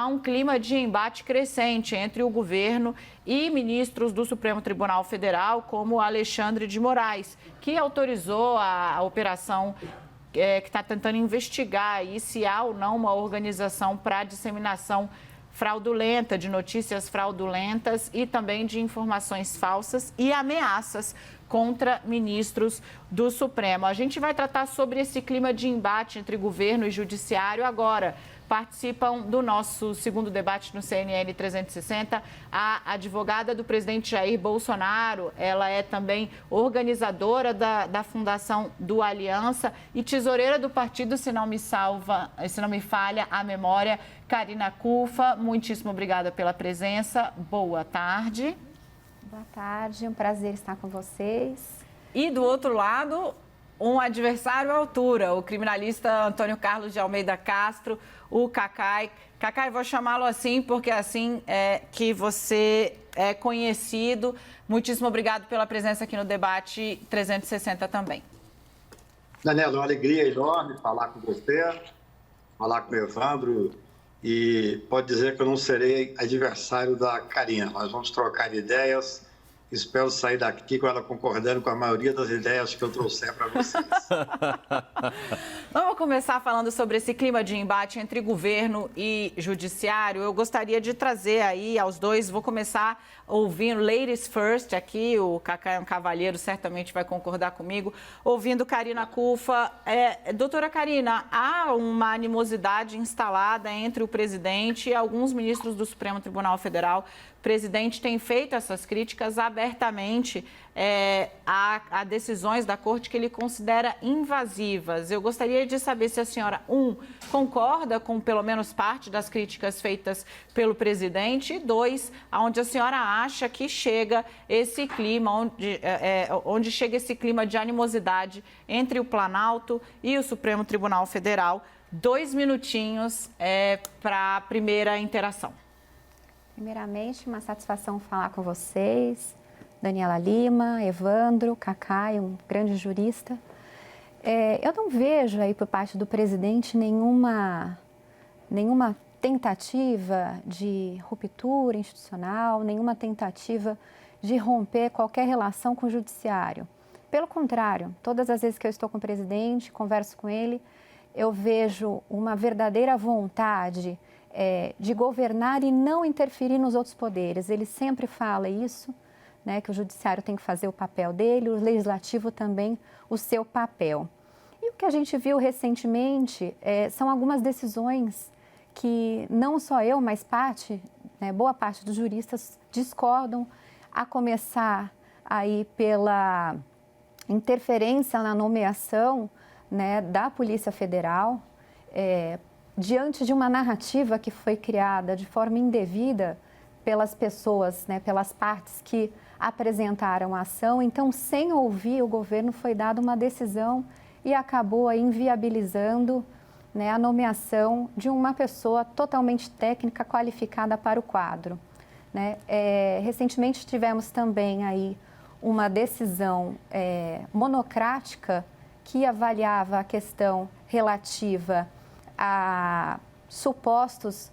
um clima de embate crescente entre o governo e ministros do Supremo Tribunal Federal, como Alexandre de Moraes, que autorizou a operação que está tentando investigar aí se há ou não uma organização para disseminação fraudulenta, de notícias fraudulentas e também de informações falsas e ameaças contra ministros do Supremo. A gente vai tratar sobre esse clima de embate entre governo e judiciário agora. Participam do nosso segundo debate no CNN 360 a advogada do presidente Jair Bolsonaro. Ela é também organizadora da Fundação do Aliança e tesoureira do partido, se não me falha a memória, Karina Cufa. Muitíssimo obrigada pela presença. Boa tarde. Boa tarde, um prazer estar com vocês. E do outro lado, um adversário à altura, o criminalista Antônio Carlos de Almeida Castro, o Cacai. Cacai, vou chamá-lo assim porque é assim que você é conhecido. Muitíssimo obrigado pela presença aqui no debate 360 também. Daniela, uma alegria enorme falar com você, falar com o Evandro, e pode dizer que eu não serei adversário da Karina. Nós vamos trocar ideias. Espero sair daqui com ela concordando com a maioria das ideias que eu trouxer para vocês. Vamos começar falando sobre esse clima de embate entre governo e judiciário. Eu gostaria de trazer aí aos dois, vou começar ouvindo Ladies First aqui, o Cacá é um cavalheiro, certamente vai concordar comigo, ouvindo Karina Cufa. Doutora Karina, há uma animosidade instalada entre o presidente e alguns ministros do Supremo Tribunal Federal. O presidente tem feito essas críticas abertamente a decisões da Corte que ele considera invasivas. Eu gostaria de saber se a senhora, concorda com pelo menos parte das críticas feitas pelo presidente, e dois, aonde a senhora acha que chega esse clima, onde chega esse clima de animosidade entre o Planalto e o Supremo Tribunal Federal. 2 minutinhos para a primeira interação. Primeiramente, uma satisfação falar com vocês, Daniela Lima, Evandro, Cacai, um grande jurista. Eu não vejo aí por parte do presidente nenhuma tentativa de ruptura institucional, nenhuma tentativa de romper qualquer relação com o judiciário. Pelo contrário, todas as vezes que eu estou com o presidente, converso com ele, eu vejo uma verdadeira vontade de governar e não interferir nos outros poderes. Ele sempre fala isso, né, que o judiciário tem que fazer o papel dele, o legislativo também o seu papel. E o que a gente viu recentemente são algumas decisões que não só eu, mas boa parte dos juristas discordam, a começar aí pela interferência na nomeação, né, da Polícia Federal, diante de uma narrativa que foi criada de forma indevida pelas pessoas, né, pelas partes que apresentaram a ação. Então, sem ouvir o governo, foi dada uma decisão e acabou aí inviabilizando, né, a nomeação de uma pessoa totalmente técnica, qualificada para o quadro, né? Recentemente tivemos também aí uma decisão monocrática que avaliava a questão relativa a supostas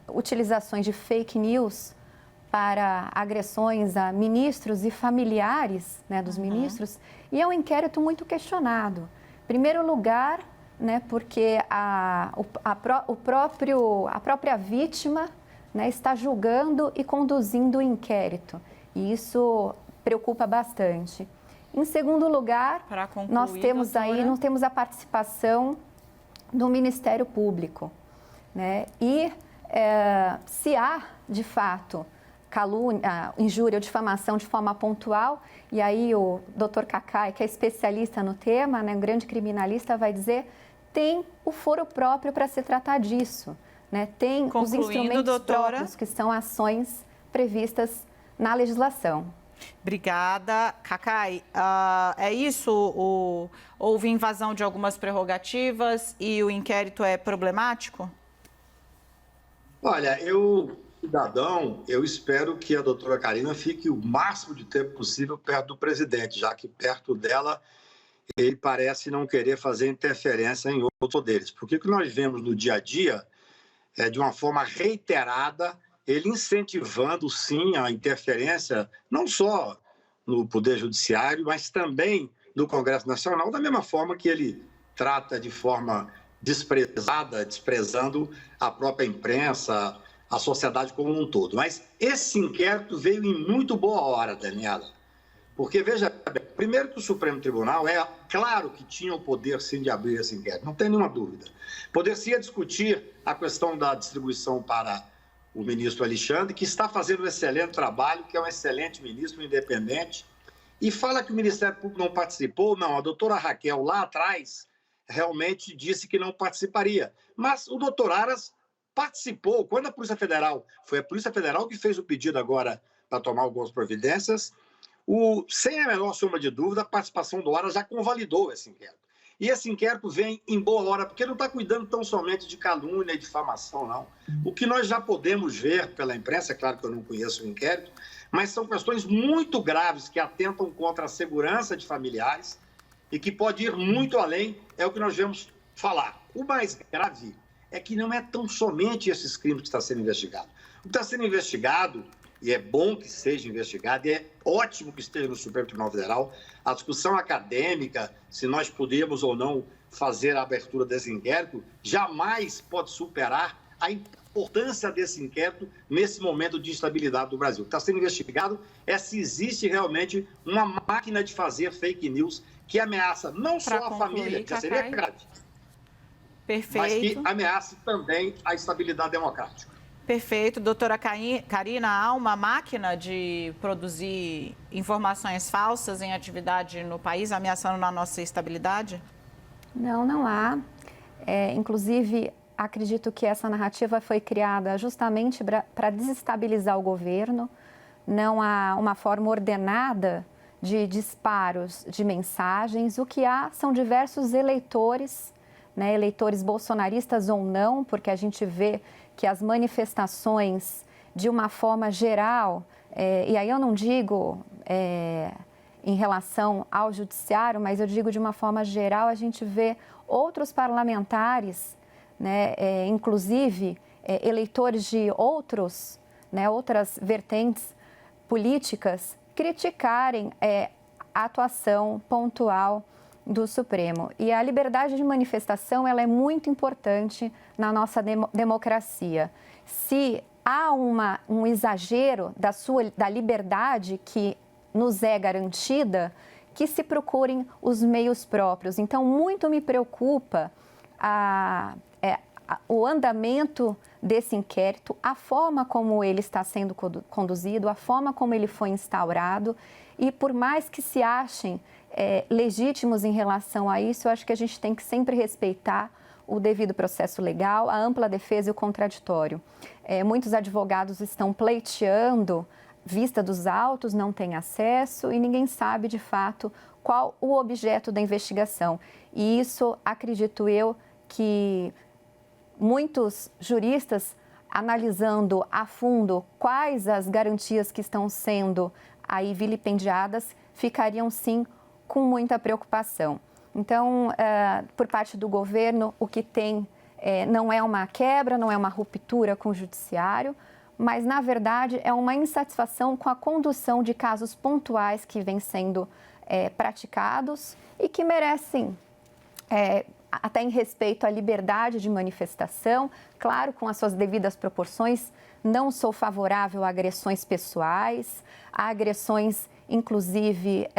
utilizações de fake news para agressões a ministros e familiares, né, dos ministros, e é um inquérito muito questionado. Em primeiro lugar, né, porque a própria vítima, né, está julgando e conduzindo o inquérito, e isso preocupa bastante. Em segundo lugar, nós temos a participação do Ministério Público, né? E se há, de fato, calúnia, injúria ou difamação de forma pontual, e aí o doutor Cacai, que é especialista no tema, né, um grande criminalista, vai dizer, tem o foro próprio para se tratar disso, né? Tem os instrumentos próprios, que são ações previstas na legislação. Obrigada. Cacai, é isso? Houve invasão de algumas prerrogativas e o inquérito é problemático? Olha, cidadão, eu espero que a doutora Karina fique o máximo de tempo possível perto do presidente, já que perto dela ele parece não querer fazer interferência em outros poderes. Porque o que nós vemos no dia a dia de uma forma reiterada, ele incentivando, sim, a interferência, não só no Poder Judiciário, mas também no Congresso Nacional, da mesma forma que ele trata de forma desprezando a própria imprensa, a sociedade como um todo. Mas esse inquérito veio em muito boa hora, Daniela, porque, veja bem, primeiro que o Supremo Tribunal claro que tinha o poder, sim, de abrir esse inquérito, não tem nenhuma dúvida. Poder-se discutir a questão da distribuição para o ministro Alexandre, que está fazendo um excelente trabalho, que é um excelente ministro independente, e fala que o Ministério Público não participou. Não, a doutora Raquel, lá atrás, realmente disse que não participaria. Mas o doutor Aras participou. Quando a Polícia Federal, foi a Polícia Federal que fez o pedido agora para tomar algumas providências, sem a menor sombra de dúvida, a participação do Aras já convalidou esse inquérito. E esse inquérito vem em boa hora, porque não está cuidando tão somente de calúnia e difamação, não. O que nós já podemos ver pela imprensa, é claro que eu não conheço o inquérito, mas são questões muito graves que atentam contra a segurança de familiares e que pode ir muito além, é o que nós vamos falar. O mais grave é que não é tão somente esses crimes que estão sendo investigados. O que está sendo investigado, e é bom que seja investigado, e é ótimo que esteja no Supremo Tribunal Federal, a discussão acadêmica, se nós podemos ou não fazer a abertura desse inquérito, jamais pode superar a importância desse inquérito nesse momento de instabilidade do Brasil. O que está sendo investigado é se existe realmente uma máquina de fazer fake news que ameaça não só a família, que já seria grave, mas que ameace também a estabilidade democrática. Perfeito. Doutora Karina, há uma máquina de produzir informações falsas em atividade no país, ameaçando a nossa estabilidade? Não, não há. Inclusive, acredito que essa narrativa foi criada justamente para desestabilizar o governo. Não há uma forma ordenada de disparos de mensagens. O que há são diversos eleitores, né, eleitores bolsonaristas ou não, porque a gente vê que as manifestações, de uma forma geral, e aí eu não digo em relação ao judiciário, mas eu digo de uma forma geral, a gente vê outros parlamentares, né, inclusive eleitores de outras vertentes políticas, criticarem a atuação pontual do Supremo. E a liberdade de manifestação, ela é muito importante na nossa democracia. Se há um exagero da liberdade que nos é garantida, que se procurem os meios próprios. Então, muito me preocupa o andamento desse inquérito, a forma como ele está sendo conduzido, a forma como ele foi instaurado. E por mais que se achem legítimos em relação a isso, eu acho que a gente tem que sempre respeitar o devido processo legal, a ampla defesa e o contraditório. Muitos advogados estão pleiteando vista dos autos, não têm acesso e ninguém sabe, de fato, qual o objeto da investigação. E isso, acredito eu, que muitos juristas, analisando a fundo quais as garantias que estão sendo aí vilipendiadas, ficariam, sim, com muita preocupação. Então, por parte do governo, o que tem não é uma quebra, não é uma ruptura com o judiciário, mas, na verdade, é uma insatisfação com a condução de casos pontuais que vêm sendo praticados e que merecem, até em respeito à liberdade de manifestação, claro, com as suas devidas proporções. Não sou favorável a agressões pessoais, a agressões, inclusive,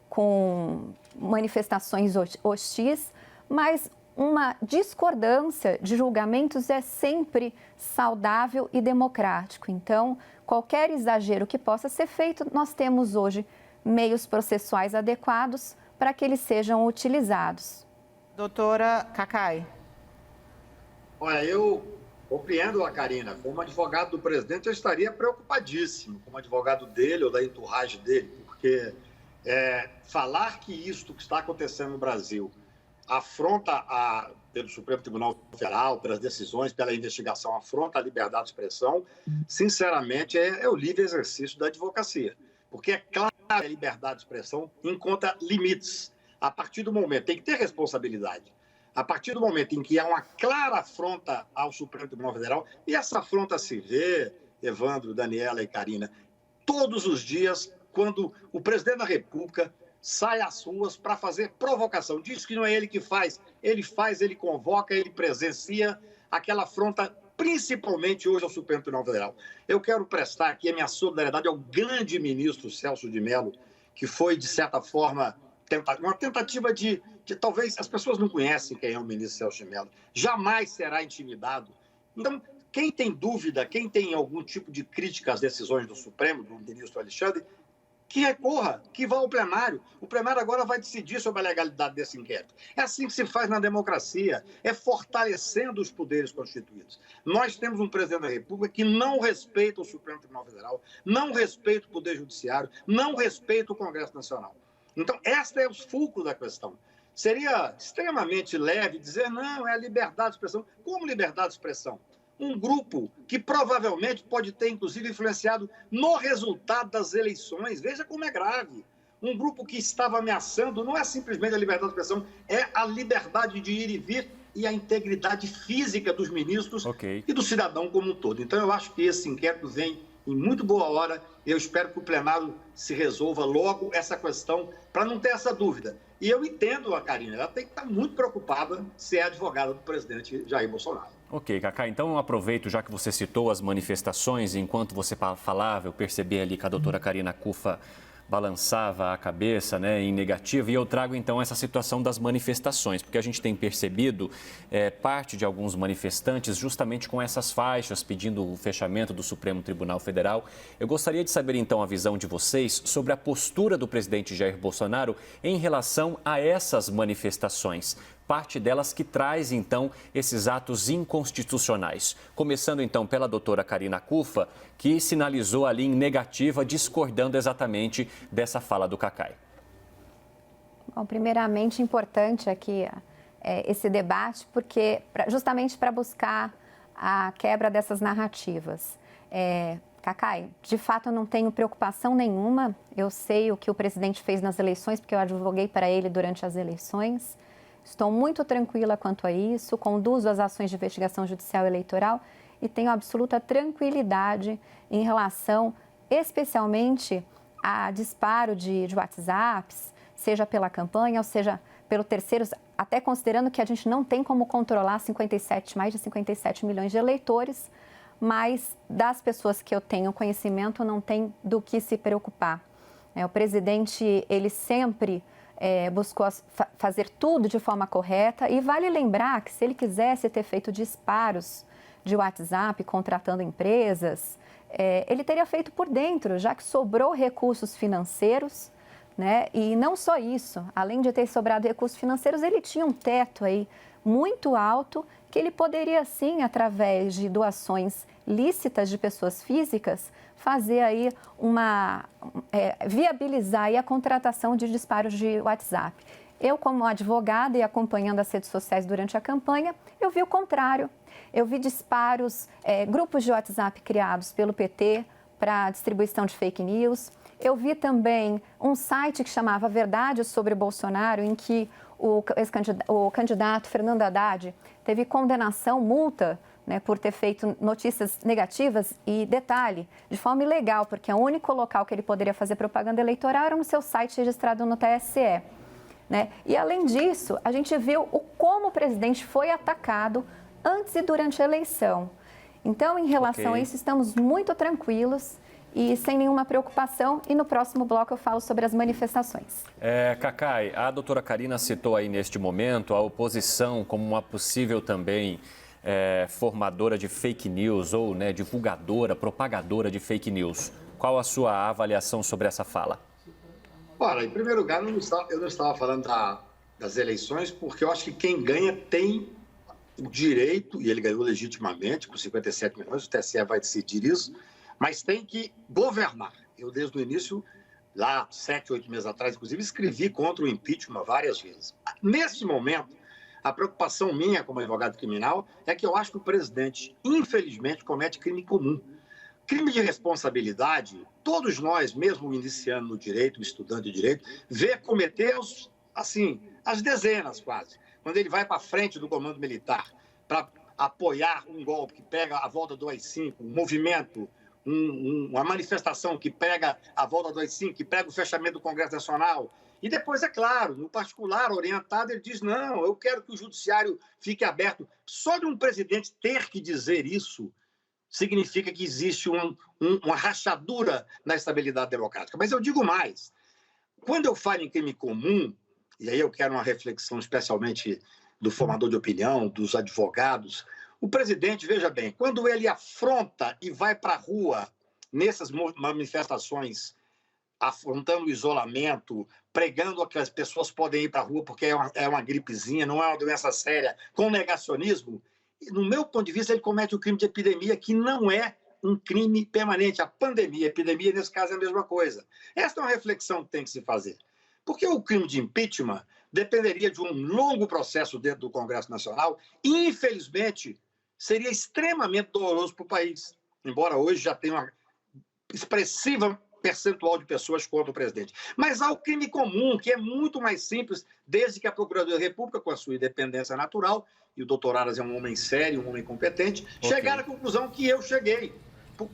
com manifestações hostis, mas uma discordância de julgamentos é sempre saudável e democrático. Então, qualquer exagero que possa ser feito, nós temos hoje meios processuais adequados para que eles sejam utilizados. Doutora Cacai. Olha, eu compreendo a Karina. Como advogado do presidente, eu estaria preocupadíssimo, como advogado dele ou da entourage dele, porque falar que isto que está acontecendo no Brasil afronta pelo Supremo Tribunal Federal, pelas decisões, pela investigação, afronta a liberdade de expressão, sinceramente, é o livre exercício da advocacia. Porque é claro que a liberdade de expressão encontra limites. A partir do momento, tem que ter responsabilidade. A partir do momento em que há uma clara afronta ao Supremo Tribunal Federal, e essa afronta se vê, Evandro, Daniela e Karina, todos os dias, quando o presidente da República sai às ruas para fazer provocação. Diz que não é ele que faz, ele convoca, ele presencia aquela afronta, principalmente hoje ao Supremo Tribunal Federal. Eu quero prestar aqui a minha solidariedade ao grande ministro Celso de Mello, que foi, de certa forma, uma tentativa de talvez as pessoas não conhecem quem é o ministro Celso de Mello, jamais será intimidado. Então, quem tem dúvida, quem tem algum tipo de crítica às decisões do Supremo, do ministro Alexandre, que recorra, que vá ao plenário. O plenário agora vai decidir sobre a legalidade desse inquérito. É assim que se faz na democracia, é fortalecendo os poderes constituídos. Nós temos um presidente da República que não respeita o Supremo Tribunal Federal, não respeita o Poder Judiciário, não respeita o Congresso Nacional. Então, esta é o fulcro da questão. Seria extremamente leve dizer, não, é a liberdade de expressão. Como liberdade de expressão? Um grupo que provavelmente pode ter, inclusive, influenciado no resultado das eleições. Veja como é grave. Um grupo que estava ameaçando não é simplesmente a liberdade de expressão, é a liberdade de ir e vir e a integridade física dos ministros e do cidadão como um todo. Então, eu acho que esse inquérito vem em muito boa hora. Eu espero que o plenário se resolva logo essa questão, para não ter essa dúvida. E eu entendo a Karina, ela tem que estar muito preocupada se é advogada do presidente Jair Bolsonaro. Ok, Cacá, então eu aproveito, já que você citou as manifestações, enquanto você falava, eu percebi ali que a doutora Karina Cuffa balançava a cabeça, né, em negativo, e eu trago então essa situação das manifestações, porque a gente tem percebido parte de alguns manifestantes justamente com essas faixas pedindo o fechamento do Supremo Tribunal Federal. Eu gostaria de saber então a visão de vocês sobre a postura do presidente Jair Bolsonaro em relação a essas manifestações. Parte delas que traz, então, esses atos inconstitucionais. Começando, então, pela doutora Karina Cuffa, que sinalizou ali em negativa, discordando exatamente dessa fala do Cacai. Bom, primeiramente, importante aqui esse debate, porque justamente para buscar a quebra dessas narrativas. Cacai, de fato, eu não tenho preocupação nenhuma. Eu sei o que o presidente fez nas eleições, porque eu advoguei para ele durante as eleições. Estou muito tranquila quanto a isso, conduzo as ações de investigação judicial eleitoral e tenho absoluta tranquilidade em relação, especialmente, a disparo de WhatsApps, seja pela campanha ou seja pelo terceiros, até considerando que a gente não tem como controlar mais de 57 milhões de eleitores, mas das pessoas que eu tenho conhecimento não tem do que se preocupar. O presidente, ele sempre buscou fazer tudo de forma correta e vale lembrar que se ele quisesse ter feito disparos de WhatsApp contratando empresas, ele teria feito por dentro, já que sobrou recursos financeiros, né? E não só isso, além de ter sobrado recursos financeiros, ele tinha um teto aí muito alto que ele poderia sim, através de doações lícitas de pessoas físicas, fazer aí viabilizar aí a contratação de disparos de WhatsApp. Eu, como advogada e acompanhando as redes sociais durante a campanha, eu vi o contrário. Eu vi disparos, grupos de WhatsApp criados pelo PT para distribuição de fake news. Eu vi também um site que chamava Verdade sobre Bolsonaro, em que o candidato Fernando Haddad teve condenação, multa, né, por ter feito notícias negativas e, detalhe, de forma ilegal, porque o único local que ele poderia fazer propaganda eleitoral era no seu site registrado no TSE. Né? E, além disso, a gente viu como o presidente foi atacado antes e durante a eleição. Então, em relação a isso, estamos muito tranquilos e sem nenhuma preocupação. E no próximo bloco eu falo sobre as manifestações. Cacai, a doutora Karina citou aí neste momento a oposição como uma possível também formadora de fake news ou divulgadora, propagadora de fake news. Qual a sua avaliação sobre essa fala? Ora, em primeiro lugar, eu não estava falando das eleições, porque eu acho que quem ganha tem o direito, e ele ganhou legitimamente, com 57 milhões, o TSE vai decidir isso, mas tem que governar. Eu, desde o início, lá 7, 8 meses atrás, inclusive, escrevi contra o impeachment várias vezes. Nesse momento, a preocupação minha como advogado criminal é que eu acho que o presidente, infelizmente, comete crime comum. Crime de responsabilidade, todos nós, mesmo iniciando no direito, estudando de direito, vê cometer as dezenas quase. quando ele vai para frente do comando militar para apoiar um golpe que pega a volta do AI-5, um movimento, uma manifestação que pega a volta do AI-5, que pega o fechamento do Congresso Nacional. E depois, é claro, no particular, orientado, ele diz, não, eu quero que o judiciário fique aberto. Só de um presidente ter que dizer isso significa que existe uma rachadura na estabilidade democrática. Mas eu digo mais, quando eu falo em crime comum, e aí eu quero uma reflexão especialmente do formador de opinião, dos advogados, o presidente, veja bem, quando ele afronta e vai para a rua nessas manifestações, afrontando o isolamento, pregando que as pessoas podem ir para a rua porque é uma gripezinha, não é uma doença séria, com negacionismo, no meu ponto de vista, ele comete o crime de epidemia, que não é um crime permanente. A pandemia, a epidemia, nesse caso, é a mesma coisa. Esta é uma reflexão que tem que se fazer. Porque o crime de impeachment dependeria de um longo processo dentro do Congresso Nacional e, infelizmente, seria extremamente doloroso para o país. Embora hoje já tenha uma expressiva percentual de pessoas contra o presidente. Mas há o crime comum, que é muito mais simples, desde que a Procuradoria da República, com a sua independência natural, e o doutor Aras é um homem sério, um homem competente, chegar à conclusão que eu cheguei.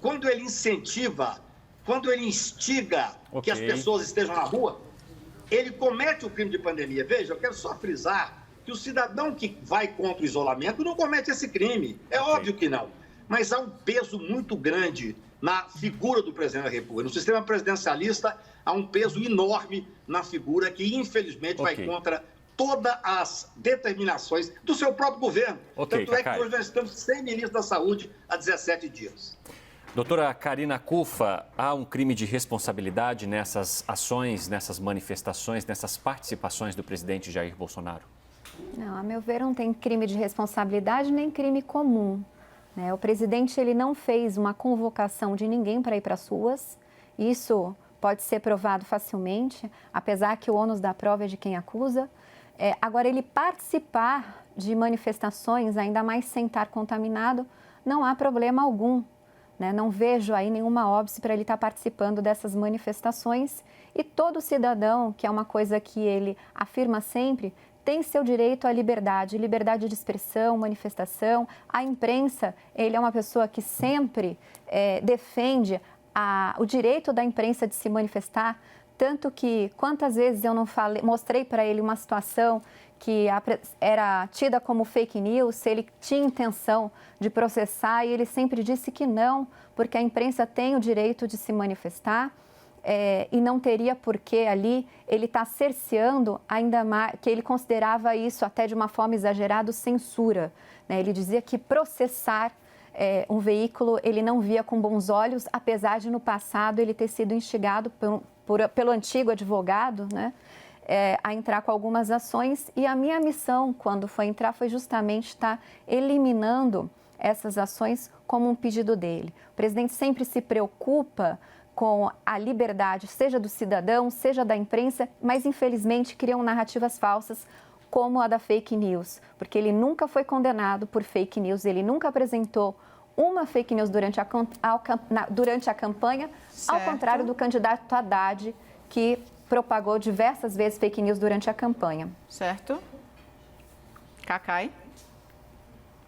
Quando ele incentiva, quando ele instiga que as pessoas estejam na rua, ele comete o crime de pandemia. Veja, eu quero só frisar que o cidadão que vai contra o isolamento não comete esse crime. É óbvio que não. Mas há um peso muito grande na figura do presidente da República. No sistema presidencialista, há um peso enorme na figura que, infelizmente, vai contra todas as determinações do seu próprio governo. Tanto é que hoje nós estamos sem ministro da Saúde há 17 dias. Doutora Karina Cuffa, há um crime de responsabilidade nessas ações, nessas manifestações, nessas participações do presidente Jair Bolsonaro? Não, a meu ver, não tem crime de responsabilidade nem crime comum. O presidente ele não fez uma convocação de ninguém para ir para as ruas. Isso pode ser provado facilmente, apesar que o ônus da prova é de quem acusa. Agora, ele participar de manifestações, ainda mais sem estar contaminado, não há problema algum. Não vejo aí nenhuma óbice para ele estar participando dessas manifestações. E todo cidadão, que é uma coisa que ele afirma sempre, tem seu direito à liberdade de expressão, manifestação. A imprensa, ele é uma pessoa que sempre defende o direito da imprensa de se manifestar, tanto que quantas vezes eu não mostrei para ele uma situação que era tida como fake news, se ele tinha intenção de processar, e ele sempre disse que não, porque a imprensa tem o direito de se manifestar. E não teria por que ali ele estar cerceando ainda mais, que ele considerava isso até de uma forma exagerada, censura. Ele dizia que processar um veículo ele não via com bons olhos, apesar de no passado ele ter sido instigado pelo antigo advogado, a entrar com algumas ações. E a minha missão, quando foi entrar, foi justamente estar eliminando essas ações como um pedido dele. O presidente sempre se preocupa com a liberdade, seja do cidadão, seja da imprensa, mas infelizmente criam narrativas falsas como a da fake news, porque ele nunca foi condenado por fake news, ele nunca apresentou uma fake news durante a campanha, ao contrário do candidato Haddad, que propagou diversas vezes fake news durante a campanha. Certo. Cacai?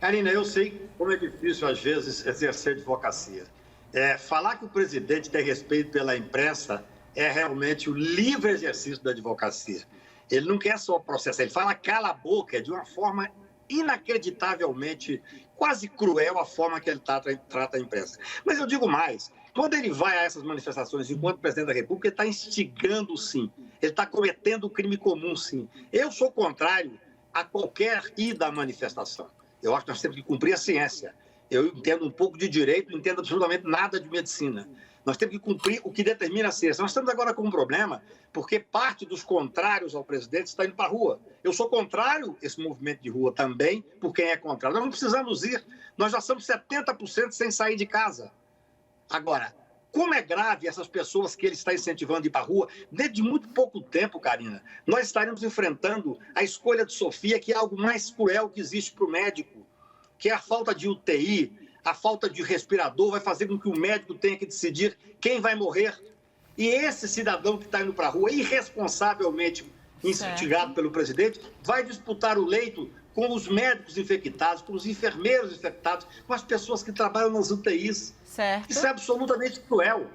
Karina, eu sei como é difícil, às vezes, exercer advocacia. Falar que o presidente tem respeito pela imprensa é realmente o livre exercício da advocacia. Ele não quer só processar, ele fala cala a boca de uma forma inacreditavelmente, quase cruel a forma que ele trata a imprensa. Mas eu digo mais, quando ele vai a essas manifestações enquanto presidente da República, ele está instigando, sim. Ele está cometendo crime comum, sim. Eu sou contrário a qualquer ida à manifestação. Eu acho que nós temos que cumprir a ciência. Eu entendo um pouco de direito, não entendo absolutamente nada de medicina. Nós temos que cumprir o que determina a ciência. Nós estamos agora com um problema, porque parte dos contrários ao presidente está indo para a rua. Eu sou contrário a esse movimento de rua também, por quem é contrário. Nós não precisamos ir. Nós já somos 70% sem sair de casa. Agora, como é grave essas pessoas que ele está incentivando a ir para a rua, dentro de muito pouco tempo, Karina, nós estaremos enfrentando a escolha de Sofia, que é algo mais cruel que existe para o médico, que é a falta de UTI, a falta de respirador, vai fazer com que o médico tenha que decidir quem vai morrer. E esse cidadão que está indo para a rua, irresponsavelmente, instigado pelo presidente, vai disputar o leito com os médicos infectados, com os enfermeiros infectados, com as pessoas que trabalham nas UTIs. Certo. Isso é absolutamente cruel.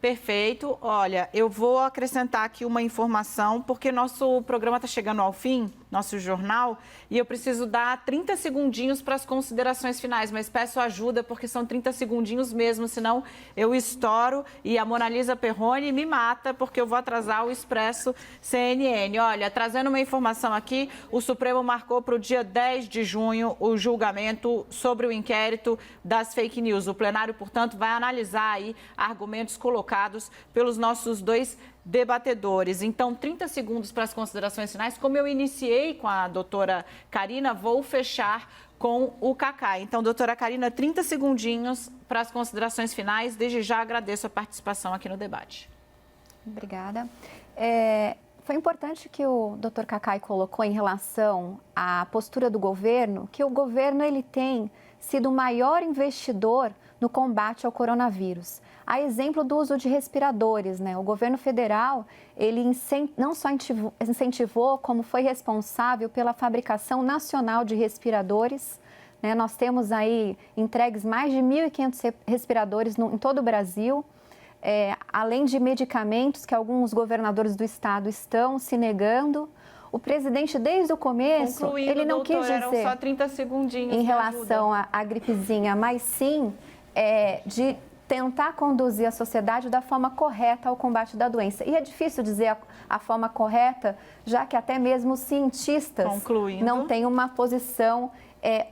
Perfeito. Olha, eu vou acrescentar aqui uma informação, porque nosso programa está chegando ao fim, nosso jornal, e eu preciso dar 30 segundinhos para as considerações finais, mas peço ajuda, porque são 30 segundinhos mesmo, senão eu estouro e a Mona Lisa Perrone me mata, porque eu vou atrasar o Expresso CNN. Olha, trazendo uma informação aqui, o Supremo marcou para o dia 10 de junho o julgamento sobre o inquérito das fake news. O plenário, portanto, vai analisar aí argumentos colocados pelos nossos dois debatedores. Então, 30 segundos para as considerações finais. Como eu iniciei com a doutora Karina, vou fechar com o Cacá. Então, doutora Karina, 30 segundinhos para as considerações finais. Desde já agradeço a participação aqui no debate. Obrigada. Foi importante que o doutor Cacá colocou em relação à postura do governo, que o governo ele tem sido o maior investidor no combate ao coronavírus. A exemplo do uso de respiradores, né? O governo federal, ele não só incentivou, como foi responsável pela fabricação nacional de respiradores, né? Nós temos aí entregues mais de 1.500 respiradores em todo o Brasil, além de medicamentos que alguns governadores do estado estão se negando. O presidente, desde o começo, ele não quis dizer eram só 30 segundinhos em relação à gripezinha, mas sim de tentar conduzir a sociedade da forma correta ao combate da doença. E é difícil dizer a forma correta, já que até mesmo os cientistas não têm uma posição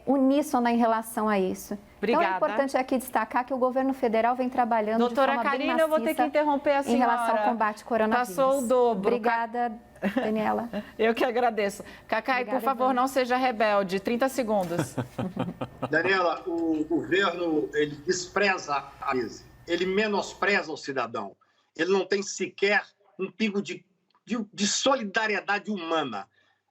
uníssona em relação a isso. Obrigada. Então, é importante aqui destacar que o governo federal vem trabalhando de forma Doutora Karina, bem maciça eu vou ter que interromper a senhora. Em relação ao combate ao coronavírus. Passou o dobro. Obrigada, Daniela. Eu que agradeço. Cacá, por favor, não seja rebelde. 30 segundos. Daniela, o governo, ele despreza a crise, ele menospreza o cidadão, ele não tem sequer um pingo de solidariedade humana.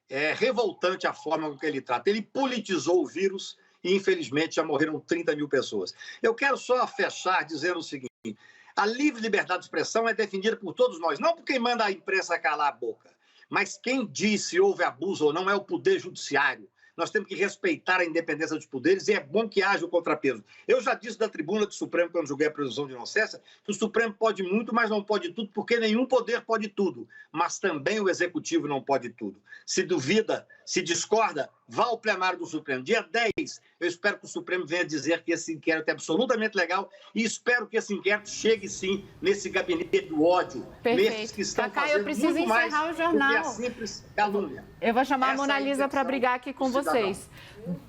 É revoltante a forma com que ele trata. Ele politizou o vírus e, infelizmente, já morreram 30 mil pessoas. Eu quero só fechar dizendo o seguinte: a livre liberdade de expressão é defendida por todos nós, não por quem manda a imprensa calar a boca, mas quem diz se houve abuso ou não é o poder judiciário. Nós temos que respeitar a independência dos poderes e é bom que haja o contrapeso. Eu já disse da tribuna do Supremo, quando julguei a presunção de inocência, que o Supremo pode muito, mas não pode tudo, porque nenhum poder pode tudo. Mas também o Executivo não pode tudo. Se duvida, se discorda, vá ao plenário do Supremo. Dia 10, eu espero que o Supremo venha dizer que esse inquérito é absolutamente legal e espero que esse inquérito chegue, sim, nesse gabinete do ódio. Perfeito. Nesses que estão Cacá, fazendo eu preciso muito mais encerrar o jornal. do que a simples calúnia. Eu vou chamar a Mona Lisa para brigar aqui com vocês.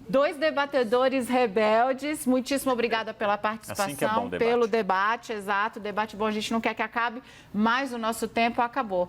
Dois debatedores rebeldes, muitíssimo obrigada pela participação, assim que é bom, pelo debate, exato, debate bom, a gente não quer que acabe, mas o nosso tempo acabou.